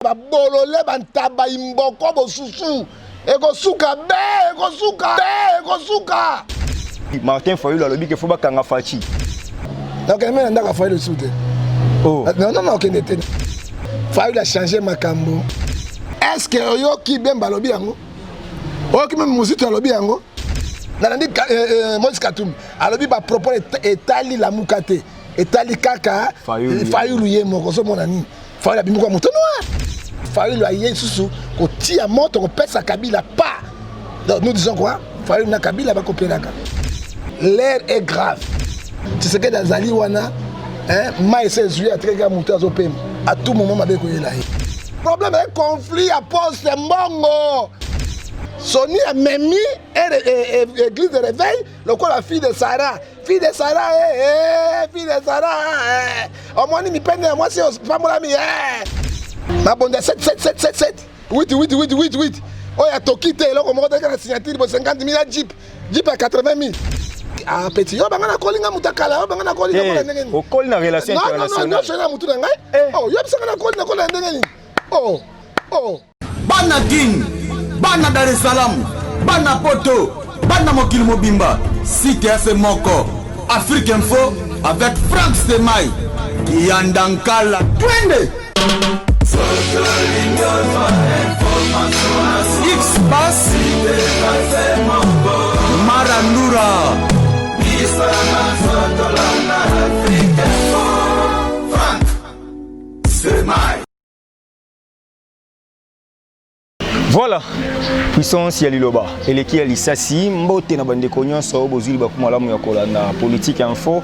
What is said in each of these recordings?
Bolole bantaba imboko bosusu ekosuka be ekosuka Martin Fayulu alobi ke faut bakanga fachi. Donc même ndaka Fayulu soute. Oh. Non OK n'était. Fayulu a changé makambo. Est-ce que oyoki bemba lobi yango? Oyoki même musique alobi yango? Nandi Moïse Katumbi alobi ba propos etali la mukate etali kaka Fayulu ye moko so monani. Fayulu abimi kwa moto noir. Fayulu a yé sous côté à moto on pèse sa Kabila pas. Donc nous disons quoi? Fayulu na Kabila va copier là. L'air est grave. Tu sais que dans Zali wana mai 16 juillet très grand monter au PM. À tout moment ma beko là. Problème est conflit à poste mbongo. Sony a memi église de réveil, le quoi la fille de Sarah. Fille de Sarah fille de Sarah. Au moins ni peine moi c'est pas mon ami ma bonne 7 8. Oh ya tokite là comme on a signature pour 50 000 Jeep à 80 000. Ah petit yo bangana kolinga mutakala yo bangana kolinga kola ndenge o kolina relation internationale non non mutu ngai oh yo bisanga kolina kola ndenge oh bana Guine bana Dar es Salaam bana Poto bana Mokili Mobimba site FM moko Afrique Info avec Franck Stemai Yandankala twende X-Bass Marandura Franck Stemai. Voilà, puissance ya liloba. Eleki ya lisasi, mbote na bande konyon so bozuli bakumalamu ya kolanda politique info,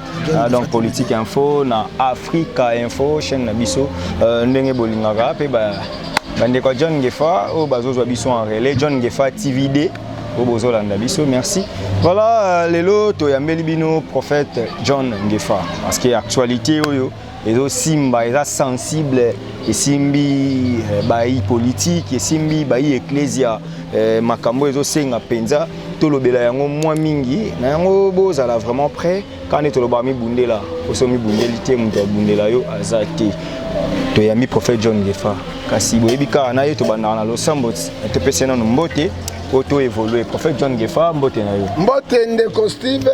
donc politique info na Africa Info chaîne na biso ndenge bolingaka pe bande ko John Ngefa o bazozwa biso en relais John Ngefa TVD o bozolanda biso merci. Voilà lelo to yambeli bino prophète John Ngefa parce que actualité oyo ezo simba eza sensible esimbi bayi politique esimbi bayi ecclesia makambo ezo senga penza tolobela yango mwa mingi na yango bozala vraiment prêt quand toloba mi bundela oso mi bundeli te muto bundela yo azate to yami prophète John Ngefa kasi boyebika na ye to banda na losambo te pese na mbote auto évoluer prophète John Ngefa mbote na yo mbote ndeko Steve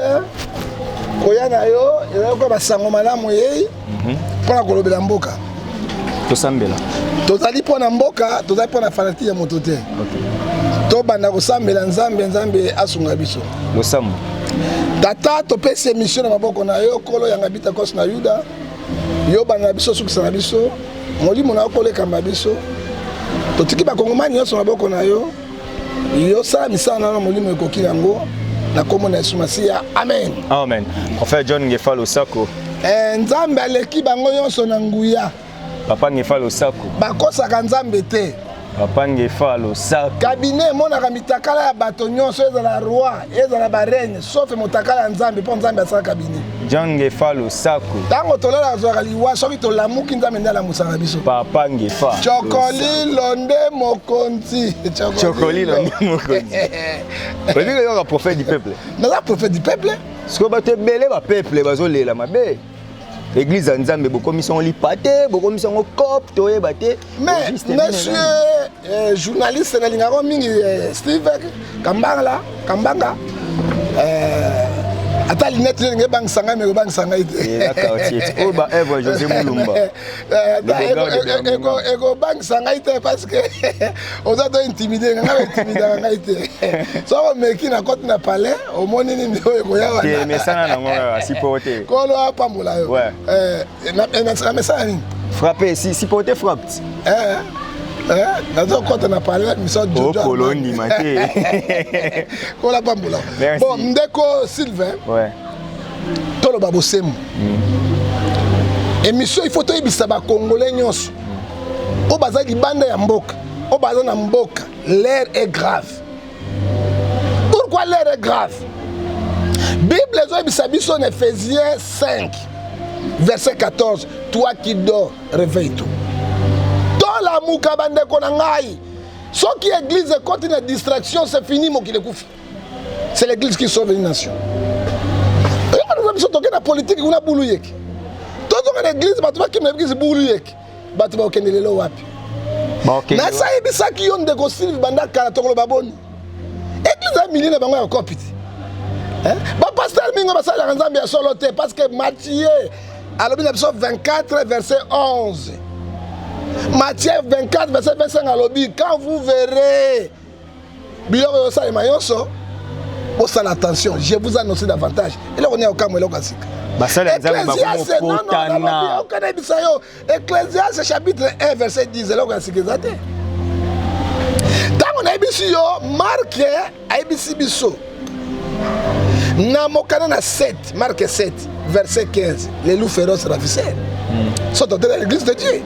koya na yo ezako basango malamu ye pona kolobela mboka tosambela tozali pona mboka tozali pona fanati ya moto te to banda kosambela nzambe asunga biso losambo tata topesi émission na maboko na yo kolo yanga bita kos na yuda yo banda biso sukisa na biso molimo na koleka biso totiki bakongomani nyonso na maboko na yo yo sala misala na molimo ekoki yango na komo na Yesu Masiya amen amen prophète John Ngefa Losako nzambe aleki bango nyonso na nguya papa Ngefa Losako bakosaka nzambe te papa Ngefa Losako cabinet monaka mitakala ya bato nyonso ezala roi ezala bareine sauf motakala ya nzambe mpo nzambe asala cabinet John Ngefa Losako ntango tolala zwaka liwa soki tolamuki nzambe nde alamusaka biso papa Ngefa Chokoli londe mokonzi Chokoli londe mokonzi odike yoka prophète du peuple naza prophète du peuple siko bato ebele bapeuple bazolela mabe église ya nzambe bokomisa ngo lipate bokomisa ngo cop toyeba te mais monsieur journaliste nalingako mingi Steve Kambanga ata linete nge bangsanga me bangsanga ite la quartier o ba Eva José Mulumba ego bangsanga ite parce que oza to intimider nga ite so meki na kote na palais au moni ni ndio eko ya wana te mesana na ngora sipote kolo apambola yo na mesana ni frapper si pote frappe nazo kote na palais miso Jojo Polondi mate kola pambola bon ndeko Sylvain tolo babosemu émission il faut to ibisa ba congolais nyonso o baza libanda ya mboka o baza na mboka l'air est grave pourquoi l'air est grave Bible zo ibisa biso en Ephésiens 5 verset 14 toi qui dors réveille-toi la muka bande konangai soki église continue la distraction c'est fini mokile kufi c'est l'église qui sauve une nation et on a besoin de la politique on a boulou yek tout l'église bato ba kim l'église boulou yek bato ba okende lelo wapi nasayebisaki yo ndeko Sylve banda kala tokolo baboni église ya milie na bango ya kopiti bapasteur mingi basalaka nzambe ya solo te parce que Matthieu alobi na biso 24 verset 11 Matthieu 24 verset 25 alobi quand vous verrez biloko yosalema nyonso bosala attention je vous annonce davantage eloko ni okamwe eloko asika Ecclésiaste chapitre 1 verset 10 eloko asika eza te ntango nayebisi yo Marke ayebisi biso na mokana na 7 Marke 7 verset 15 les loups féroces ravisseurs sont entrés dans l'église de Dieu.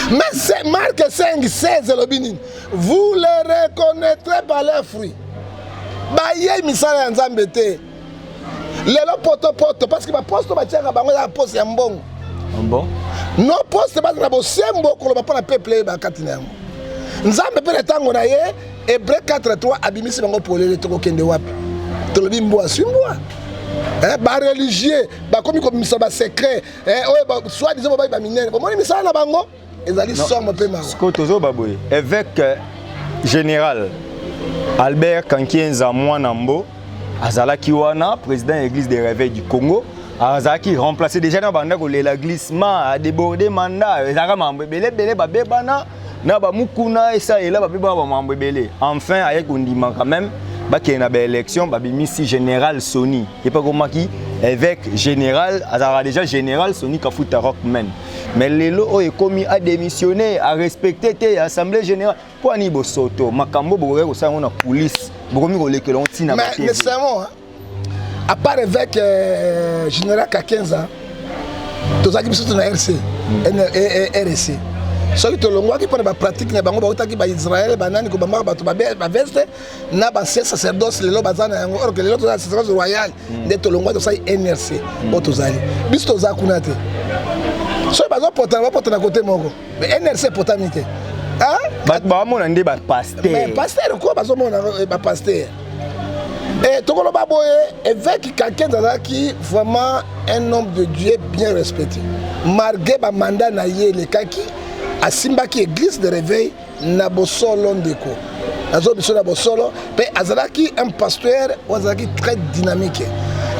Mais Marc 5 16 elobini vous les reconnaîtrez par leurs fruits. Baye misala ya nzambe te lelo poto parce que ba poste ba tiaka bango ya poste ya mbongo bon no poste ba na bosembo ko ba pona peuple ba katina yango nzambe pe tango na ye Hébreu 4:3 abimisi bango polele to kende wapi to lobi mbo simbo ba religieux ba komi ko misa ba secret oye ba soit disant ba minene ba moni misala na bango ezali somme pe ma ko tozo baboye évêque général Albert Kankienza Mwanambo azalaki wana président de l'église des réveils du Congo azalaki remplacé déjà na banda ko lela glissement a débordé mandat ezaka mambo belé babebana na ba mukuna esa ela babeba ba mambo belé enfin avec ondima quand même bakena na ba élection babimisi général Sony et pas comme qui évêque général azara déjà général Sony Kafuta Rockman mais lelo o ekomi a démissionner a respecter te assemblée générale pour ani bosoto makambo bokoke ko sango na police bokomi ko lekelo ntina ba mais nécessairement à part évêque général Kakenza tozaki biso na RC RC soki tolongwaki mpona bapratique na bango bautaki baisraele banani kobambaka bato baveste na bancien sacerdoce lelo baza na yango or ke lelo tozala sacerdoce royale nde tolongwa tosali NRC oyo tozali biso toza kuna te soki bazopotana bapotana kote moko mais NRC potami te bato bamona nde bapaster paster ko bazomona bapaster tokoloba boye évêque Kakenza azalaki vraiment un homme de Dieu bien respecté malgré bamandat na ye elekaki asimbaki église de réveil na bosolo ndeko azo biso na bosolo pe azalaki un pasteur azalaki très dynamique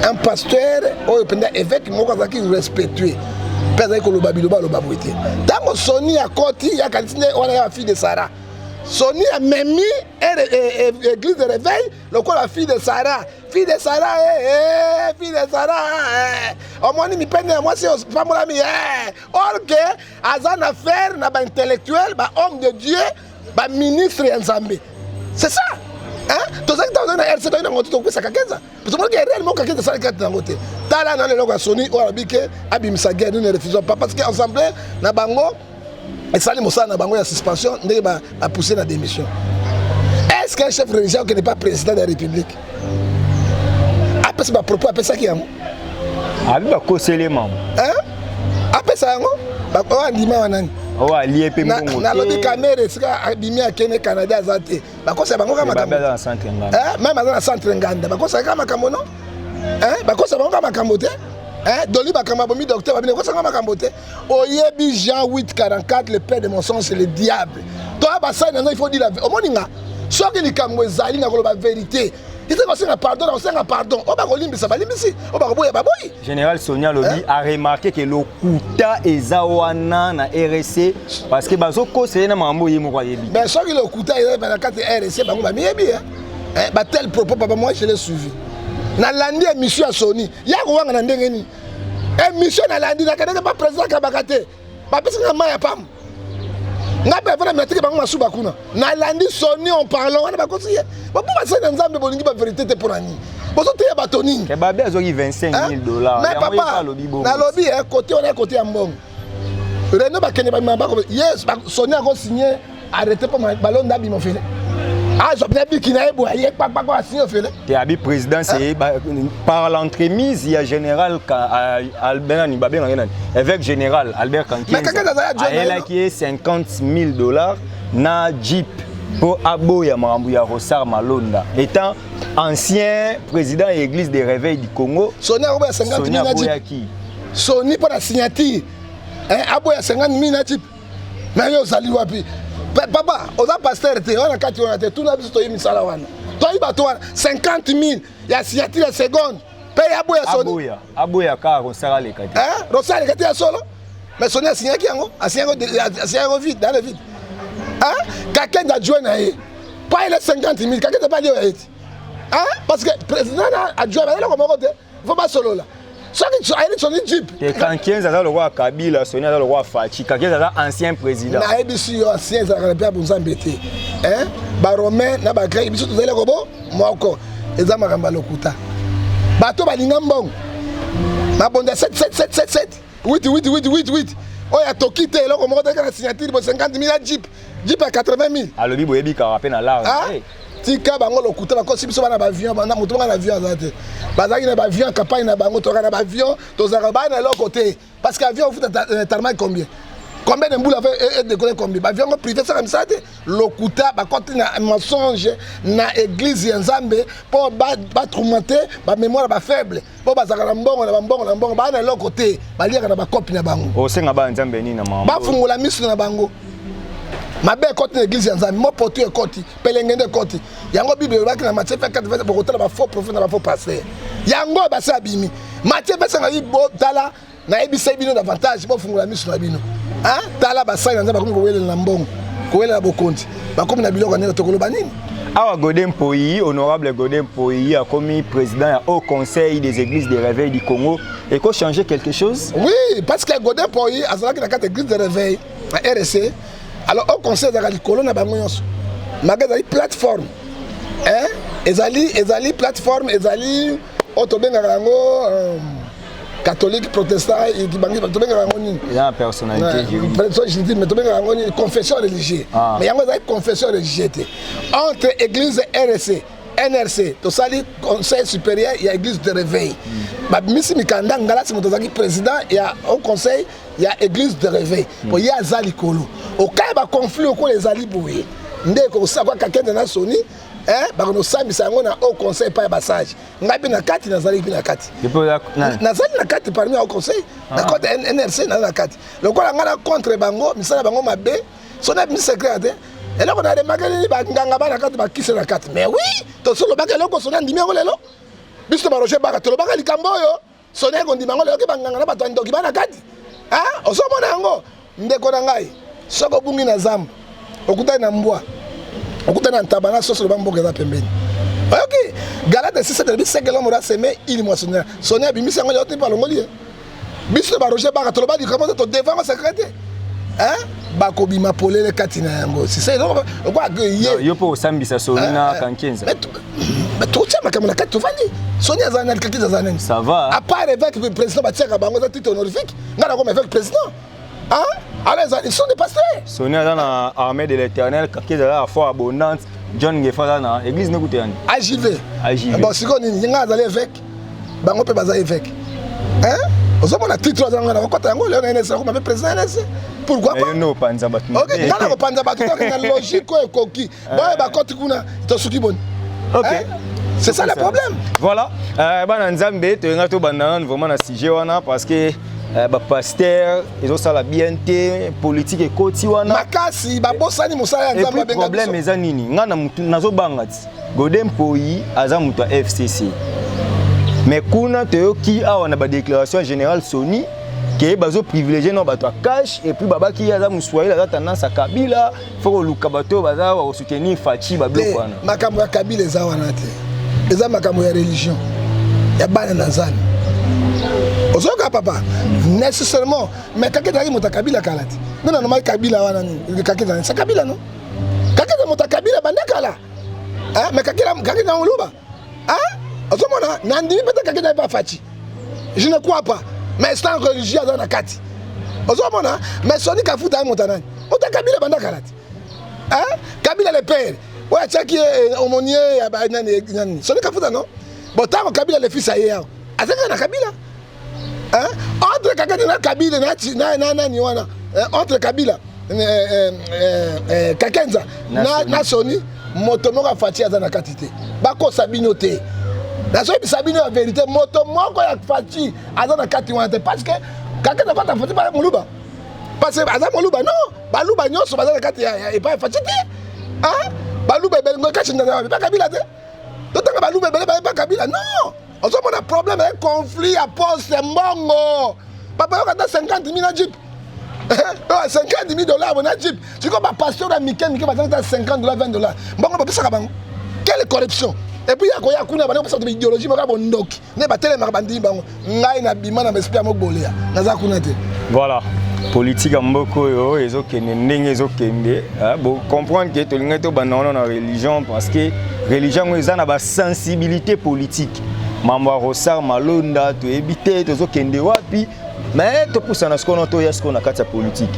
un pasteur oyo penda évêque moko azalaki respectueux pe azalaki koloba biloba loba boite tango Sony akoti ya kalitine wana ya fille de Sarah Sony a memi église de réveil lokola fille de Sarah fille de Sarah fille de Sarah au moins mi peine moi c'est pas moi mi or que azan affaire na ba intellectuel ba homme de Dieu ba ministre nzambe c'est ça tozaki tazo na RC to na ngoto to kwesa Kakenza parce que réellement Kakenza ça ka na ngote tala na le loka Sony o abike abimisa guerre nous ne refusons pas parce que ensemble na bango et ça les mosala na bango ya suspension ndenge ba pousser la démission. Est-ce qu'un chef religieux qui n'est pas président de la République après ce propos après ça qui yango abi ba kosele mam après ça yango ba ko andima wanani o ali pe mbongo na lobi caméra sika abimi akene Canada azate ba ko sa bango kama ba dans centre nganda même dans centre nganda ba ko sa kama kamono ba ko sa bango kama kamote Doli bakamba bomi docteur babine ko sanga makambote oyebi Jean 8:44 le père de mon sang c'est le diable toi ba ça il faut dire la vérité omoninga soki likambo ezali na koloba vérité ite ko senga pardon o ba kolimbisa balimbisi o ba koboya baboyi général Sonia Lobi a remarqué que lokuta ezawana na RC parce que bazo ko c'est na mambo yemo kwa yebi mais soki lokuta ezali na kati RC bango ba miyebi ba tel propos papa moi je l'ai suivi na landi émission à Sony ya ko wanga na ndenge ni émission na landi na kadeka pas président Kabakate ba pesa na maya pam nga pe vana meteke bango masuba kuna na landi Sony en parlant wana ba conseiller ba pour ça na nzambe bolingi ba vérité te pour nani bozo te ba toni ke ba bezo ki $25,000 mais papa na lobby côté on est côté ya mbongo René ba kene ba mamba yes Sony a signé arrêté pas ballon d'abi mon frère je peux dire qu'il y a un président par l'entremise, il y a général Albert évêque général Albert Kankienza qui est $50,000 na Jeep pour Aboya Marambuya Rossar Malonda étant ancien président de l'église des réveils du Congo. Sony a 50 000 Sony pour la signature Aboya 50 000 Jeep. mais yo ozali wapi papa oza pasteur te wana kati wana te tuna biso toyi misala wana toyi bato wana 50 000 ya signature ya seconde pe ya boya Sony aboya kaka kosala leka te rosala leka te ya solo mais Sony asignaki yango asignaki vide dans le vide Kakenza a joué na ye pas les 50 000 Kakenza pas dit parce que président a joué avec le Comoro il faut pas solo là soki ayeli Sony Jeep te Kakenza za le roi Kabila Sony za le roi Fachi Kakenza za ancien président na ebisi yo ancien za ka pia bunza mbete ba romain na ba grec biso tozele kobo moko eza makamba lokuta bato balinga mbongo na bonda 7 8 oya toki te eloko moko teka na signature bo 50 000 ya Jeep à 80 000 alobi boyebi ka rappel na large tika bango lokuta bakosi biso bana ba avion bana moto bana avion azate bazaki na ba avion campagne na bango to na ba avion to zaka ba na loko te parce que avion futa tarmac combien de boules avait décollé combien ba avion privé ça comme ça lokuta ba côté na mensonge na église ya Nzambe pour ba tourmenter ba mémoire ba faible pour bazaka na mbongo ba na loko te ba liaka na ba copie na bango o senga ba Nzambe ni na mama ba fungula misu na bango mabe côté l'église ya Nzambe mo poto e côté pelengende côté yango bible ba na Matthieu 4 bokotala ba faux prophète na ba faux pasteur yango ba sa bimi Matthieu pesa yi bo tala na ebisa bino davantage bo fungula misu na bino tala ba sa na Nzambe ko wele na mbongo ko wele na bokonti ba komi na biloko na tokolo banini Awa Godin Poyi, honorable Godin Poyi, a commis président au Conseil des Églises de Réveil du Congo. Et qu'on changer quelque chose? Oui, parce que Godin Poyi a zalaki na 4 églises de réveil à RSC. Alors au Conseil de la Colonne, il plateforme. Ezali plateforme, ezali autobengarango catholique, protestant, et qui bangi il y a une personnalité juridique. Mais confession religieuse. Mais il y a une confession religieuse. Entre église RSC, NRC, tout ça, conseil supérieur, il y a église de réveil. Misi Mikanda, Ngala, c'est mon président, il y a au conseil, il y a église de réveil. Il y a Zali Kolo. Au cas où conflit, au cas où les aliboués, ndeko savoir quelqu'un de la Sony, bakono sambi sango na au conseil pas passage ngapi na kati na zali na kati na zali na kati parmi au conseil na côté NRC na kati lokola ngana contre bango misala bango mabe sona bi secret eloko na remarquer ba nganga ba na kati ba kise na kati mais oui to solo ba eloko sona ndimi ngo lelo biso ba roger ba to ba likambo yo sona ngo ndimi ngo lelo ke ba nganga na ba to ndoki ba na kati osomona ngo ndeko na ngai soko bungi na zamba okuta na mbwa okutana ntabana soso le bamboka za pembeni ok galate sisa de biseke lo mora seme ili moisonner sonia bimisa ngo yote pa longoli biso ba roger ba to ba di comment to devant secrétaire ba ko bima polele katina yango c'est ça donc quoi que yo po sambisa sonina Kankenza mais tout ça makamana kat to vandi sonia za na Kankenza za nani ça va à part avec le président Batiaka bango za titre honorifique ngana comme avec le président alors ils sont des pasteurs. Sonia dans l'armée de l'Éternel, qui est à la fois abondante, John Gefa dans l'église ne goûte rien. AJV. Bon, si on y a des évêques, on peut pas évêque. Aux hommes on a titre dans la côté angolais, on est comme avec président NSC. Pourquoi pas? Non, pas en zabat. OK, quand on pas en zabat, on a logique quoi coquille. Bon, bah quand tu kuna, tu souki bon. OK. C'est ça le problème. Voilà. Bah Nzambe, tu as tout banane vraiment na sujet wana parce que pasteur ils ont ça la BNT politique et koti wana makasi ba bosani musala ya Nzambe benga problème eza nini ngana mutu nazo bangati Godin Poyi aza mutu FCC mais kuna toyoki awa na ba déclaration générale Sony que bazo privilégier no bato cash et puis babaki aza muswahili aza tendance à Kabila faut luka bato baza wa soutenir Fachi ba bloko wana makambo ya Kabila eza wana te eza makambo ya religion ya bana na Nzambe ozoka papa nécessairement mais kaketa ki mota Kabila kalati non normal Kabila wana ni kaketa c'est Kabila non kaketa mota Kabila bandakala mais kaketa ngoluba ozomona nandimi peta kaketa pas Fachi je ne crois pas mais c'est un religieux dans la kati ozomona mais Sony kafuta mota nani mota Kabila bandakalati Kabila le père ouais chaki omonier ya nani Sony kafuta non bon tant Kabila le fils ailleurs azaka na Kabila entre Kabila na wana entre Kabila Kakenza na Sony moto moko Fachi aza na katité bako sabino te na so sabino la vérité moto moko ya Fachi aza na kati wana te parce que Kakenza va ta Fachi ba muluba parce que baza moluba non baluba nyonso baza na kati ya pas fatigué hein baluba belingo kachi ndana pas kabila te totanga baluba bele pas kabila non on a un problème un conflit à poste mbongo papa yo kata 50 000 na jeep 50 000 dollars on a jeep tu comme pasteur américain qui va dans 50 dollars 20 dollars mbongo ba ça bango quelle corruption et puis il y a kuna bana parce que idéologie maka bondoki ne ba tele maka bandi bango ngai na bima na esprit mobolia naza kuna te voilà politique en mboko yo ezokende ndenge ezokende bon comprendre que to linga to banana na religion parce que religion eza na ba sensibilité politique mambo rosar malonda to ebité tozokende wapi mais to poussa ce qu'on a to ya ce qu'on a kati politique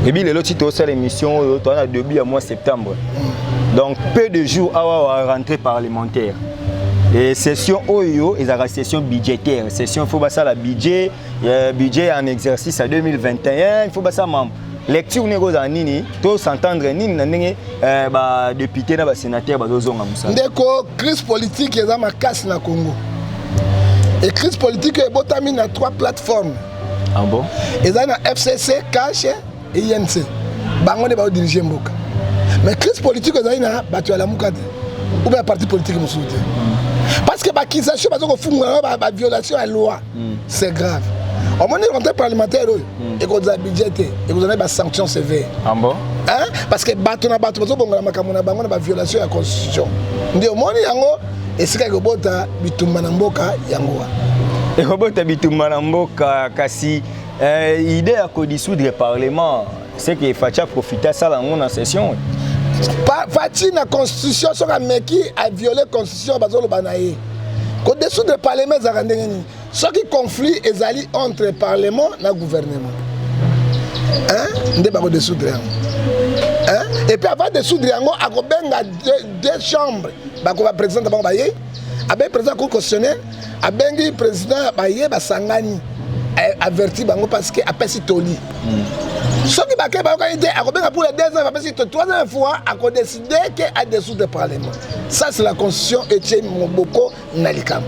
et bien lelo ti to sala émission oyo to na début à mois septembre donc peu de jours à rentrée parlementaire et session oyo ezaka session budgétaire session faut basa la budget en exercice à 2021 il faut basa membre lecture nego za nini to s'entendre nini na ndenge ba député na ba sénateur bazozonga musala ndeko crise politique eza makasi na Congo et crise politique est botami na 3 plateformes ah bon eza na FCC cash et INC bango ne ba diriger mboka mais crise politique eza na bato ya la mukate ou bien parti politique musuite parce que l'accusation de violation de la loi, c'est grave. Au moment de rentrée parlementaire, et qu'on a budgété, et qu'on a des sanctions sévères. Ah bon? Hein? Parce que bateau na violation de la constitution. Ndi omoni yango esika kobota bitumba na mboka yango. Et kobota bitumba na mboka kasi idée ya ko dissoudre le parlement, c'est que Facha profiter ça dans une session. Fati na constitution so ka meki a violé constitution bazolo banaye. Ko dissoudre le parlement za ndengeni. Ce qui conflit ezali entre parlement na gouvernement. Hein? Nde ba ko dissoudre yango. Hein? Et puis avant de dissoudre yango akobenga deux chambres. Ba ko ba président ba baye. Abe président constitutionnel, abengi président baye basangani. Averti bango parce que apesi toli. Ce qui va pour les 2 ans, parce que 3e fois, a décidé qu'à dissoudre le Parlement. Ça, c'est la constitution et Moboko Nalikam.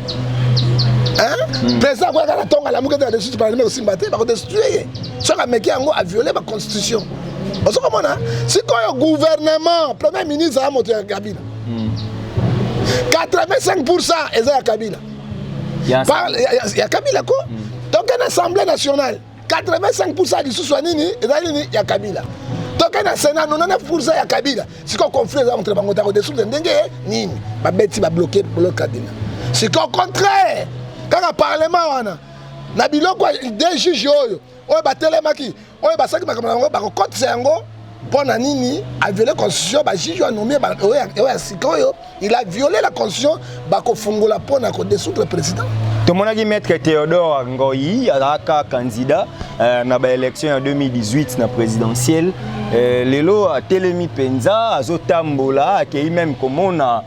Hein? Président, quand on a la mouille de dissoudre le Parlement aussi, il va destruire. Ce qui a violé la constitution. Vous savez comment si le gouvernement, le premier ministre a monté à Kabila, 85% est à Kabila. Il y a Kabila quoi? Donc, une assemblée nationale. 85% du sous-soignini et ya Kabila. Donc un Sénat 99% ya Kabila. Si on conflit entre Bangota au dessous de ndenge nini ba beti ba bloquer le Kabila. Si au contraire quand le parlement wana na biloko des juges oyo ba telemaki oyo ba saki ba compte yango pona nini a violé la constitution ba juge a nommé ba oyo il a violé la constitution ba ko fungola pona ko dissoudre le président. Tout le monde a dit maître Théodore Ngoyi a candidat dans l'élection en 2018 na présidentielle. Lelo a Telemi Penza, a Zotambola, qui est même comme on a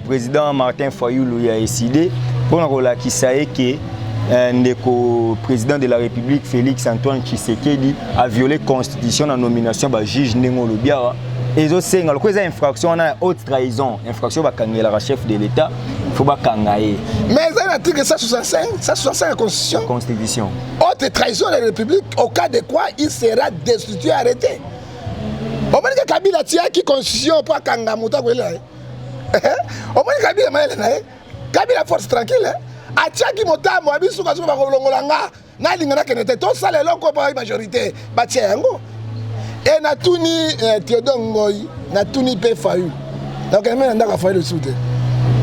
président Martin Fayulu a décidé pour la qui sait que le président de la République Félix Antoine Tshisekedi a violé la constitution en nomination de juge Nengo Lobiara. Et aussi, il y a une infraction, on a haute trahison, infraction de la chef de l'État, il faut pas kangaye. Mais il y a un article 165 de la Constitution. Constitution. Haute trahison de la République, au cas de quoi il sera destitué, arrêté. Au moment que Kabila tient qui Constitution pour kangamuta quoi là. Au moment que Kabila maël Kabila force tranquille. A tia qui mota mo abisu ka ba kolongolanga na lingana kenete to sala lonko pa majorité ba tia yango. Et Natuni Théodore Ngoyi, Natuni P. Fayou. Donc, il y a un Fayou dessous.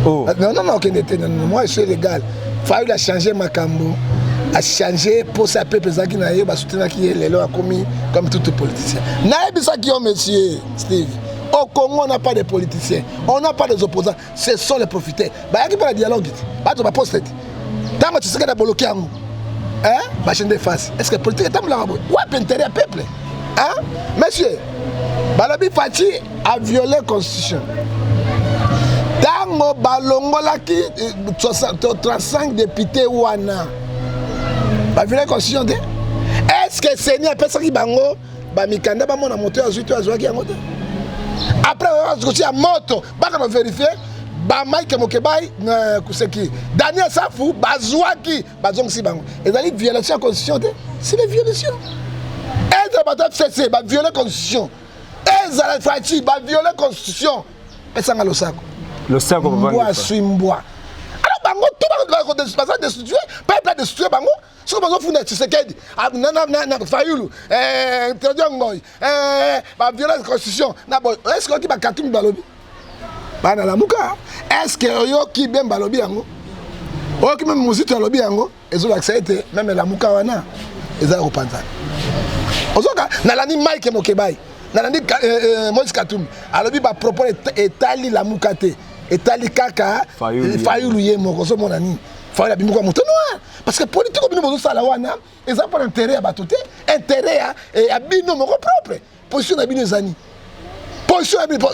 Non, moi je suis légal. Fayou a changé ma cambo, a changé pour sa peuple qui n'a pas soutenu qui est l'élo a commis comme tout politicien. N'a pas ça qui ont monsieur Steve. Au Congo, on n'a pas de politiciens, on n'a pas des opposants, ce sont les profiteurs. Il y a qui parle de dialogue, il y a poste. Tant que tu sais qu'il y a bloqué, hein? Machine de face. Est-ce que politique est un peu là? Ouais, intérêt à peuple. Hein? Monsieur, Balabi Fati a violé la constitution. Tango Balongola qui 35 députés wana a violé la constitution. Est-ce que c'est une personne qui bango Bamikanda ba mona moto azuto azwaki yango? Après on a moto, ba kana vérifier ba Mike Mokebai na kuseki. Daniel Safou bazwaki bazongsi bango. Et la violation de la constitution, c'est une violation. Être bato FCC ba violer constitution ezala fati ba violer constitution pesa nga losako papa swimboa alors bango tout ba destituer peuple destituer bango so bazo funda Tshisekedi na Fayulu Tedio Ngoy ba violer constitution na bo est-ce que ba Katumbi balobi bana lamuka est-ce que oyoki ben balobi yango oyoki même muzito balobi yango ezo accepter même lamuka wana ezala kopanza ozoka nalandi Mike Mokebai nalandi Moïse Katumbi alobi ba propos etali lamuka te etali kaka Fayulu ye moko so mona ni Fayulu abimi kwa moto noir parce que politique obino bozo sala wana eza pour intérêt ya bato te intérêt ya bino moko propre position na bino ezani position ya bino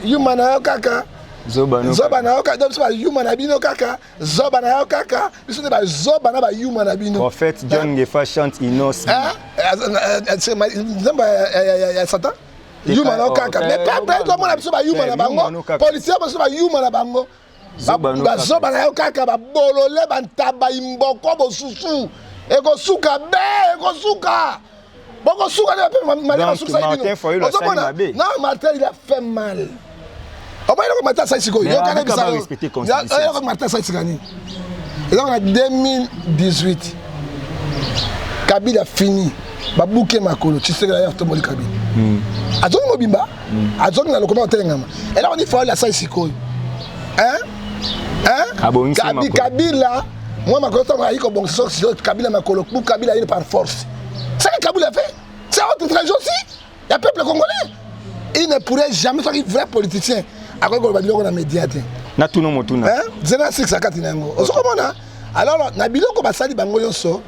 human na kaka zoba na kaka donc c'est human na bino kaka zoba na kaka biso ne ba zoba na ba human na bino prophète John Gefa chante Inos c'est ya Satan human na kaka mais pas tout le monde a biso ba human na bango policier biso ba human na bango ba zoba na kaka ba bolole ba ntaba imboko bosusu ekosuka Boko souka Martin Fayulu a sali mabe. Non, Martin il a fait mal. On va dire que Martin Saïsiko. Il a respecté constitution. Il a Martin Saïsiko. Et donc en 2018, Kabila a fini. Babouke Makolo, tu sais d'ailleurs tout le monde Kabila. Azong Mobimba, Azong na lokoma telengama. Et là on dit Fayulu a Saïsiko. Kabila, moi Makolo ça m'a dit que bon c'est Kabila Makolo, pour Kabila il par force. C'est ce que Kabila a fait. C'est autre trajet aussi. Il y a un peuple congolais. Il ne pourrait jamais faire un vrai politicien. Après, il va dire qu'on a médias. Na tout le monde. Zena 6 à 4 nango. Alors, na biloko basali bango yonso.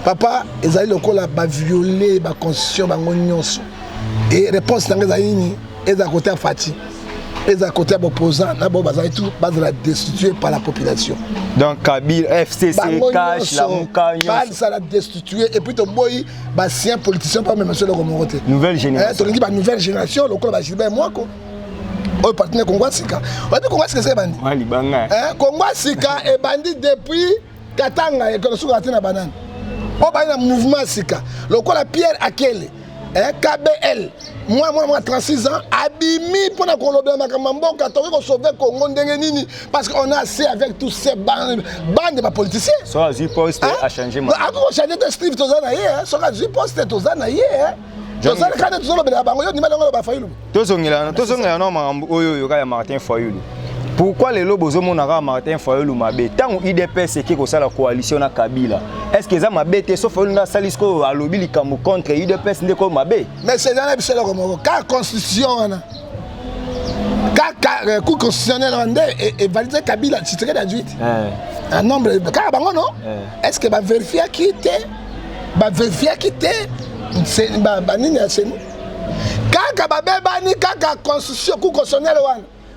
Papa, ezali lokola ba violer ba constitution bango nyonso. Et réponse nanga ezali eza côté Fati. Eza côté opposant, na bo bazali tout bazala destitué par la population. Donc Kabila FCC cache la muka ça l'a destitué et puis ton boy basien politicien pas même monsieur le Romoroté. Nouvelle génération. Tu dis ba nouvelle génération lokola ba Gilbert Mwako. O partenaire Congo Sika. O puis Congo Sika c'est bandi. Ouais libanga. Congo Sika est bandi depuis Katanga et que sur na banane. O ba na mouvement Sika. Lokola Pierre Akele. KBL, moi 36 ans, abimi pour la Colombie, Makamamboka, pour sauver le Congo, parce qu'on a assez avec tous ces bandes de politiciens. Soit du poste a changé. A changé de Steve Tozanaye, soit du poste Tozanaye. Martin Fayulu. Pourquoi les lobos ont Martin Fayulu Mabé? Tant que l'IDPS c'est qui la coalition à Kabila. Est-ce que ça Mabé te sauf Fayulu Salisco à lobby contre l'IDPS n'est comme Mabé? Mais c'est dans le car constitution car coup constitutionnel et validé Kabila c'est très adjuit. Un nombre car non. Est-ce que va vérifier qui était? Va vérifier qui était? C'est banini à chez nous. Car bani car constitution coup constitutionnel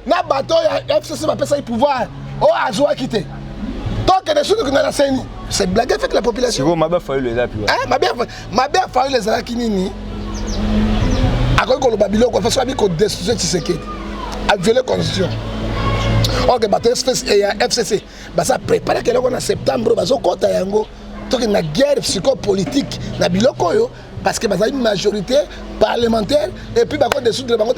na bateau ya FCC va passer pouvoir oh azoa quitter tant que les choses que na scène c'est blague avec la population c'est Mabé Fayulu les appuis Mabé Fayulu les ala kinini akoi ko lo babilo ko faso abi ko destituer Tshisekedi a violer constitution OK bateau FCC ba ça préparer que en septembre bazo kota yango tant que na guerre psychopolitique na biloko yo parce que y a une majorité parlementaire et puis il y a des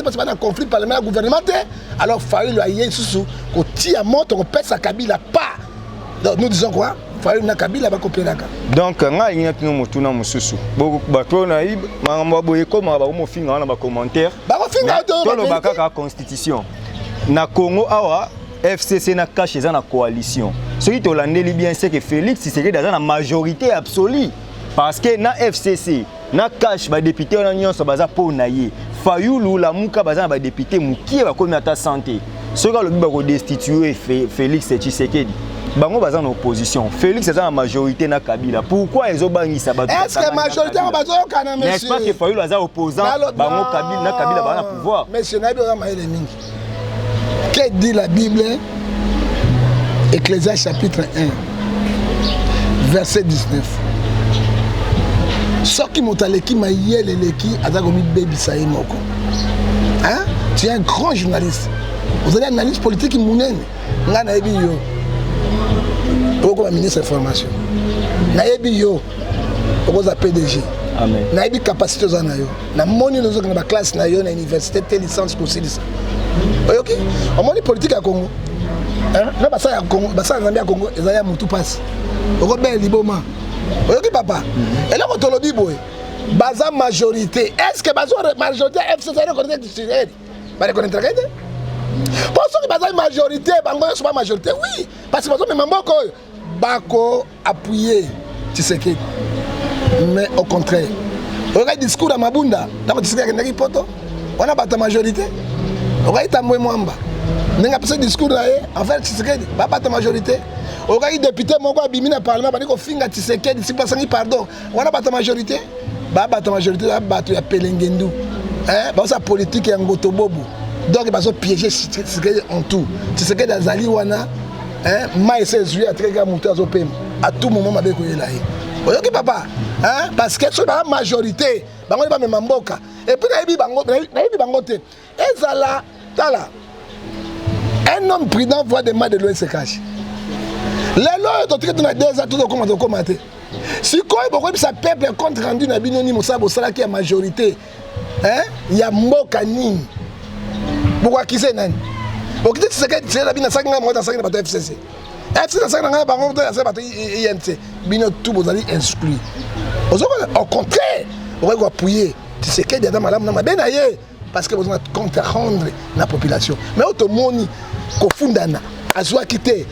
parce qu'il y a un conflit parlementaire gouvernemental. Alors il fallait le sous qu'on tire à mort, on pèse sa Kabila pas. Donc nous disons quoi? Il fallait que Kabila va copier la carte. Donc il y a un peu de sous. Beaucoup de commentaires. La constitution. Na Congo awa FCC na caché dans la coalition. Ce qui est bien c'est que Félix c'est dans la majorité absolue parce que na FCC na cash ba député on a nyonso baza po na ye Fayulu la muka baza ba député mukie ba komi ata santé soka le ba ko destituer Félix Tshisekedi bango baza en opposition Félix est en majorité na Kabila pourquoi ils ont banni ça ba est-ce que majorité bazo kana monsieur n'est-ce pas que Fayulu aza opposant bango Kabila na Kabila ba na pouvoir monsieur nabi o maele mingi que dit la Bible Ecclésiaste chapitre 1 verset 19 ce qui m'a dit hein? Tu es un grand journaliste. Vous avez un analyste politique qui mounen. Nga na ebi yo. Pourquoi ministre de l'information? Na ebi yo. Pourquoi PDG? Amen. Naïbi capacité aux anayo. Na moni nous na classe na yo na université tes licence consilisa. OK? On moni politique à Congo. Hein? Na basa ya Congo, basa na Zambia Congo, ezaya mutu passe. Oko ben liboma. OK papa? Et là quand on le dit boy, baza majorité. Est-ce que baza majorité FCC reconnaître Tshisekedi? Ba reconnaître Tshisekedi? Parce que baza majorité, bango c'est pas majorité. Oui, parce que baza même mboko bako appuyer Tshisekedi. Mais au contraire, regarde le discours à Mabunda, dans le discours à Poto, on a battu la majorité. Regarde Tamoué Mwamba, on a passé le discours là, en fait, Tshisekedi, on a battu la majorité. Regarde le député Mongo Abimi dans le Parlement, on a dit qu'on finit Tshisekedi, si personne n'y pardon, on a battu la majorité. On a battu la majorité, on a battu la Pelengendu. Hein, sa politique est en Gotobobu. Donc il va se piéger Tshisekedi en tout. Tshisekedi a Zali Wana, Maïs Zoué a très grand monté à tout moment, avec là. Ok papa, hein? Parce que c'est la majorité, bango ba même mboka. Et puis naïbi bango te. Ezala tala. Un homme prudent voit des mains de l'Ouest se cache. Les lois sont très dans des atouts de commenter. Si quoi beaucoup ça peuple compte rendu na binoni mosabo sala qui est majorité. Hein? Il y a mboka nini. Pourquoi qui c'est nani? Pourquoi c'est que c'est la bina 5 mois dans 5 bateaux FCC. FCC dans 5 ans bango dans bateau INC. Bino tout vous allez exclure. Au contraire, on va appuyer. Tu sais qu'il y a des malades parce que vous êtes contre rendre la population. Mais au monde, qu'on fundana, à soit quitter,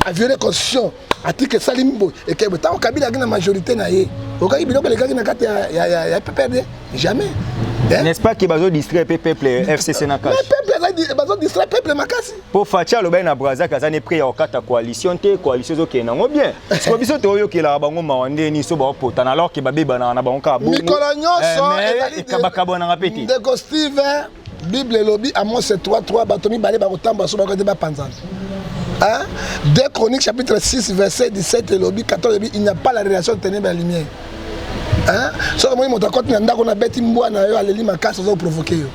à violer la constitution, à dire que Salimbo et que tant Kabila a la majorité naïe. Au cas où il y a PPD, jamais. N'est-ce pas qu'il y a besoin de distraire le peuple FCC na cash? Le peuple a besoin de distraire le peuple makasi. Pour Fatia le bain à Brazza quand on est prêt à quatre coalition te coalition zo qui n'ont bien. C'est pas biso to yo qui la bango mawande ni so ba potan alors que babé bana na bango ka bo. Nicolas Nyonso et kabakabo na rapeti. De Steven Bible lobby à moi c'est 3 batomi balé ba kotamba so ba ko débat panzan. Hein? 2 Chroniques chapitre 6 verset 17 et lobby 14 il n'y a pas la relation de ténèbres et lumière. Hein? So comme moi monta na ndako na beti mbwa na yo aleli makasa zo provoquer yo.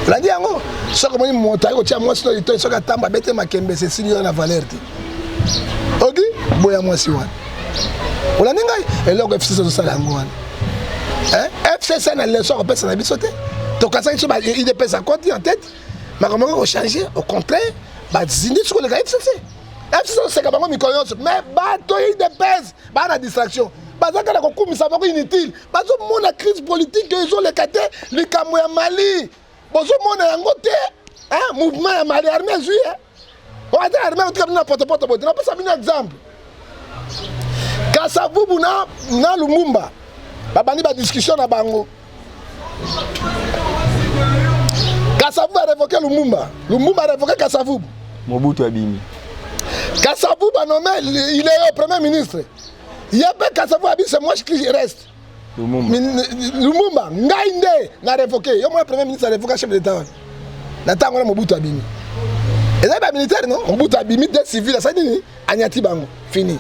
La dit yango so comme moi monta ko tia moi so ito so ka tamba beti makembe c'est sérieux na valeur ti. OK? Boya moi si wan. Ola ningai et là FCC so sala yango wan. Hein? FCC na leçon on peut ça na bisoté. To kasa ki so ba il dépêche à côté en tête. Mais comment on changer au contraire ba zindi sur le FCC. FCC c'est ka bango mikoyo mais ba to il dépêche ba na distraction. Bazaka na kokumisa bako inutile. Bazo mona crise politique ils ont les caté les kamwe ya Mali. Bozo mona yango te. Hein mouvement ya Mali armée juillet. On a armée on traite na potopoto bote. Na pesa un exemple. Kasavubu na Lumumba. Babani ba discussion na bango. Kasavubu a révoqué Lumumba. Lumumba a révoqué Kasavubu. Mobutu Abimi. Kasavubu a nommé il est premier ministre. Il y a pas Kasavubu Abimi c'est moi qui reste. Lumumba ngainde na révoqué. Yo moi premier ministre a révoqué chef d'état. Na tango na Mobutu Abimi. Et là ba militaire non, Mobutu Abimi des civils ça dit Anyati bango fini.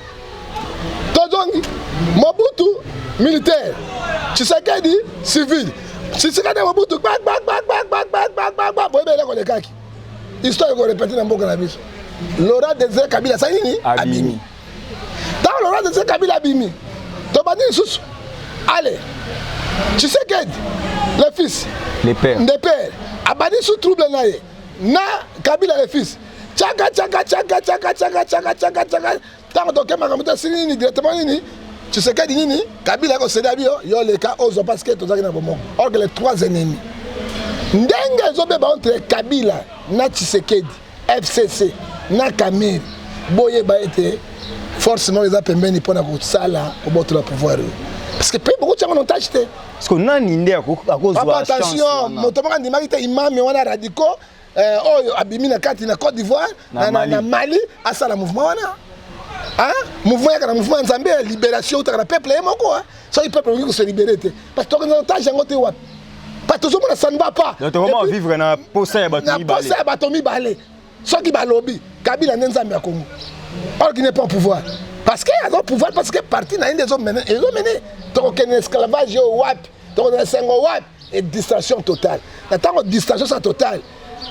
Tozongi Mobutu militaire. Tshisekedi civil. Tshisekedi Mobutu bak. Boye là ko le kaki. Histoire ko répéter na mboka na biso. Laurent Désiré Kabila ça dit Abimi. Dans Laurent Désiré Kabila Abimi. To bani sous. Allez. Tshisekedi le fils, les pères. Les pères. Abani sous trouble naé. Na Kabila le fils. Tchaka. Tant que Makamuta Sini directement nini. Tshisekedi nini. Kabila ko cédé bio yo le cas ozo parce que tozaki na bomo. Or que les 3 ennemis. Ndenge zobeba entre Kabila na Tshisekedi, FCC na Kamil. Boye ba été forcément les a pembeni pona ko sala au bout de pouvoir. Parce que beaucoup de gens n'ont pas acheté. Parce qu'on a une idée à cause de la chance. Attention, notamment quand il y a imam et on a radicaux, Abimi na Côte d'Ivoire, na Mali, à ça le mouvement hein? Mouvement il y a un mouvement Nzambe libération de peuple et moko hein. Ça le peuple veut se libérer parce que on a jango te wa. Parce que tout le monde ça ne va pas. Donc comment vivre na posa ya batomi balé. Posa ya batomi balé. Ceux qui ba lobby, Kabila Nzambe ya Congo. Or qui n'est pas au pouvoir. Parce qu'il y a un pouvoir, parce que parti n'a des hommes menés. Ils ont mené. Donc, un esclavage au WAP, donc un WAP, et distraction totale. Maintenant, distraction totale.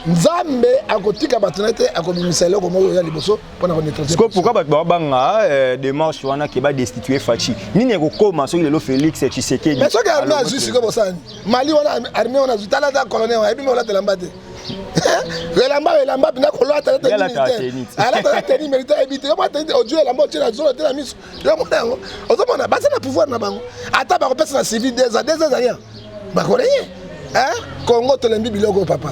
Nzambe akotika batonete akobimisa eloko moko ya liboso pona ko neutraliser. Pourquoi ba banga démarche wana ke ba destituer Fachi? Nini ekokoma soki lelo Félix Tshisekedi. Mais soki armée azu siko bosani. Mali wana armée wana azu tala colonel wa ebi mo la telambate. Elamba bina ko loa tala militaire. Ala tala teni militaire ebité. Yo ba teni odio elamba tena zolo tena miso. Yo mo nango. Ozomona basa na pouvoir na bango. Ata ba ko pesa na civil 2 ans rien. Ba ko rien. Hein? Congo tolembi biloko papa.